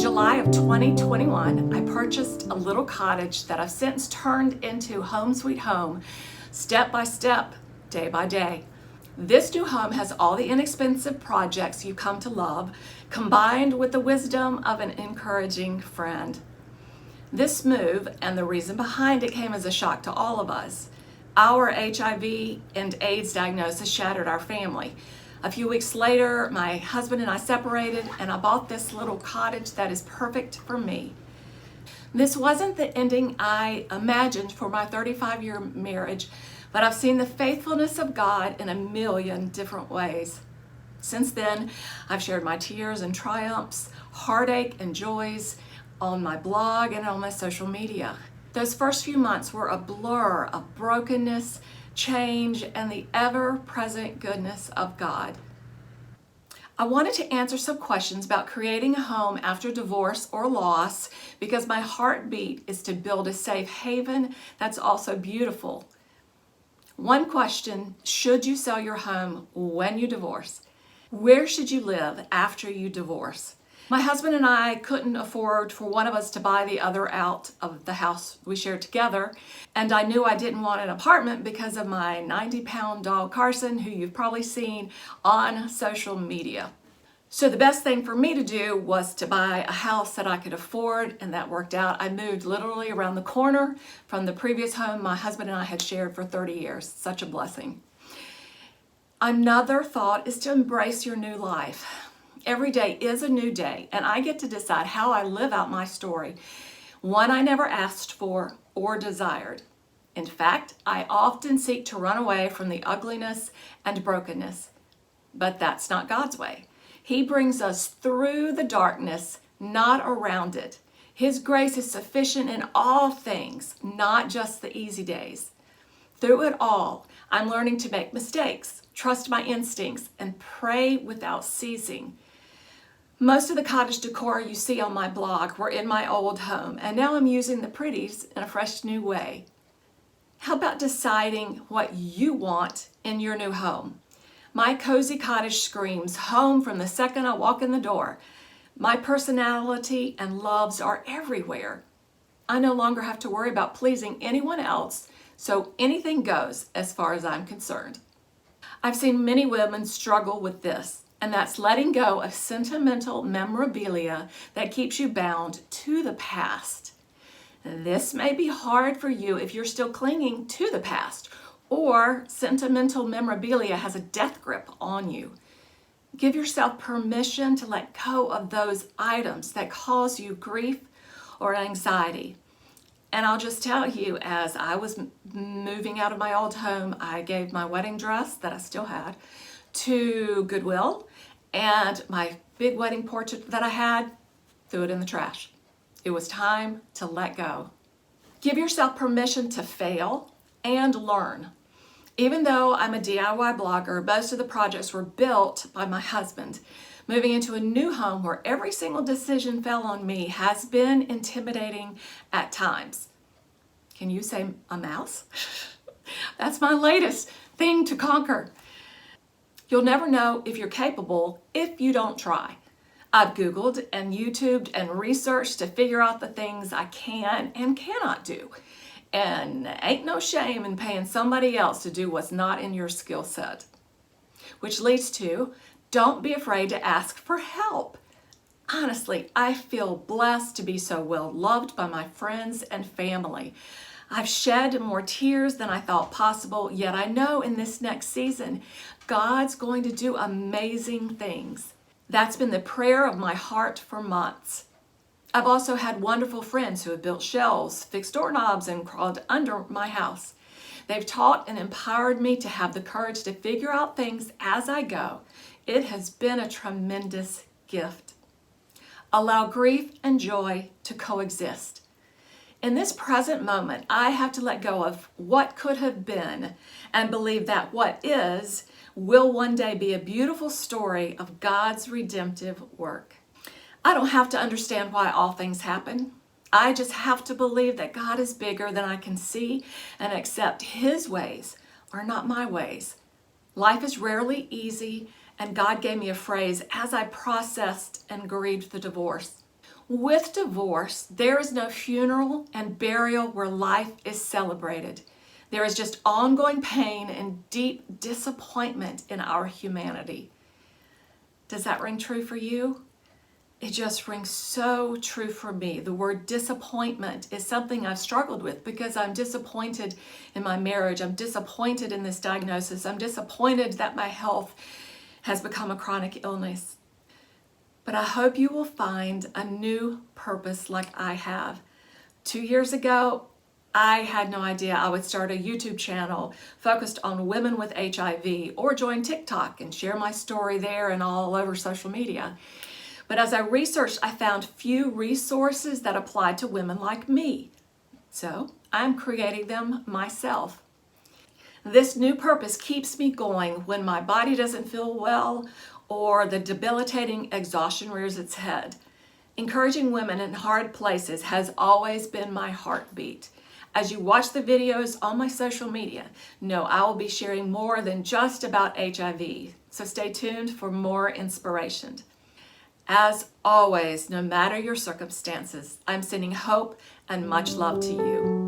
July of 2021, I purchased a little cottage that I've since turned into home sweet home, step by step, day by day. This new home has all the inexpensive projects you come to love, combined with the wisdom of an encouraging friend. This move and the reason behind it came as a shock to all of us. Our HIV and AIDS diagnosis shattered our family. A few weeks later, my husband and I separated, and I bought this little cottage that is perfect for me. This wasn't the ending I imagined for my 35-year marriage, but I've seen the faithfulness of God in a million different ways. Since then, I've shared my tears and triumphs, heartache and joys on my blog and on my social media. Those first few months were a blur of brokenness, change, and the ever-present goodness of God. I wanted to answer some questions about creating a home after divorce or loss because my heartbeat is to build a safe haven that's also beautiful. One question: should you sell your home when you divorce? Where should you live after you divorce? My husband and I couldn't afford for one of us to buy the other out of the house we shared together, and I knew I didn't want an apartment because of my 90-pound dog Carson, who you've probably seen on social media. So the best thing for me to do was to buy a house that I could afford, and that worked out. I moved literally around the corner from the previous home my husband and I had shared for 30 years. Such a blessing. Another thought is to embrace your new life. Every day is a new day, and I get to decide how I live out my story, one I never asked for or desired. In fact, I often seek to run away from the ugliness and brokenness, but that's not God's way. He brings us through the darkness, not around it. His grace is sufficient in all things, not just the easy days. Through it all, I'm learning to make mistakes, trust my instincts, and pray without ceasing. Most of the cottage decor you see on my blog were in my old home, and now I'm using the pretties in a fresh new way. How about deciding what you want in your new home? My cozy cottage screams home from the second I walk in the door. My personality and loves are everywhere. I no longer have to worry about pleasing anyone else, so anything goes as far as I'm concerned. I've seen many women struggle with this, and that's letting go of sentimental memorabilia that keeps you bound to the past. This may be hard for you if you're still clinging to the past, or sentimental memorabilia has a death grip on you. Give yourself permission to let go of those items that cause you grief or anxiety. And I'll just tell you, as I was moving out of my old home, I gave my wedding dress that I still had to Goodwill, and my big wedding portrait that I had, threw it in the trash. It was time to let go. Give yourself permission to fail and learn. Even though I'm a DIY blogger, most of the projects were built by my husband. Moving into a new home where every single decision fell on me has been intimidating at times. Can you say a mouse? That's my latest thing to conquer. You'll never know if you're capable if you don't try. I've Googled and YouTubed and researched to figure out the things I can and cannot do. And ain't no shame in paying somebody else to do what's not in your skill set. Which leads to, don't be afraid to ask for help. Honestly, I feel blessed to be so well loved by my friends and family. I've shed more tears than I thought possible, yet I know in this next season, God's going to do amazing things. That's been the prayer of my heart for months. I've also had wonderful friends who have built shelves, fixed doorknobs, and crawled under my house. They've taught and empowered me to have the courage to figure out things as I go. It has been a tremendous gift. Allow grief and joy to coexist. In this present moment, I have to let go of what could have been and believe that what is will one day be a beautiful story of God's redemptive work. I don't have to understand why all things happen. I just have to believe that God is bigger than I can see and accept His ways are not my ways. Life is rarely easy, and God gave me a phrase as I processed and grieved the divorce. With divorce, there is no funeral and burial where life is celebrated. There is just ongoing pain and deep disappointment in our humanity. Does that ring true for you? It just rings so true for me. The word disappointment is something I've struggled with because I'm disappointed in my marriage. I'm disappointed in this diagnosis. I'm disappointed that my health has become a chronic illness. But I hope you will find a new purpose like I have. 2 years ago, I had no idea I would start a YouTube channel focused on women with HIV or join TikTok and share my story there and all over social media. But as I researched, I found few resources that applied to women like me. So I'm creating them myself. This new purpose keeps me going when my body doesn't feel well or the debilitating exhaustion rears its head. Encouraging women in hard places has always been my heartbeat. As you watch the videos on my social media, know I will be sharing more than just about HIV. So stay tuned for more inspiration. As always, no matter your circumstances, I'm sending hope and much love to you.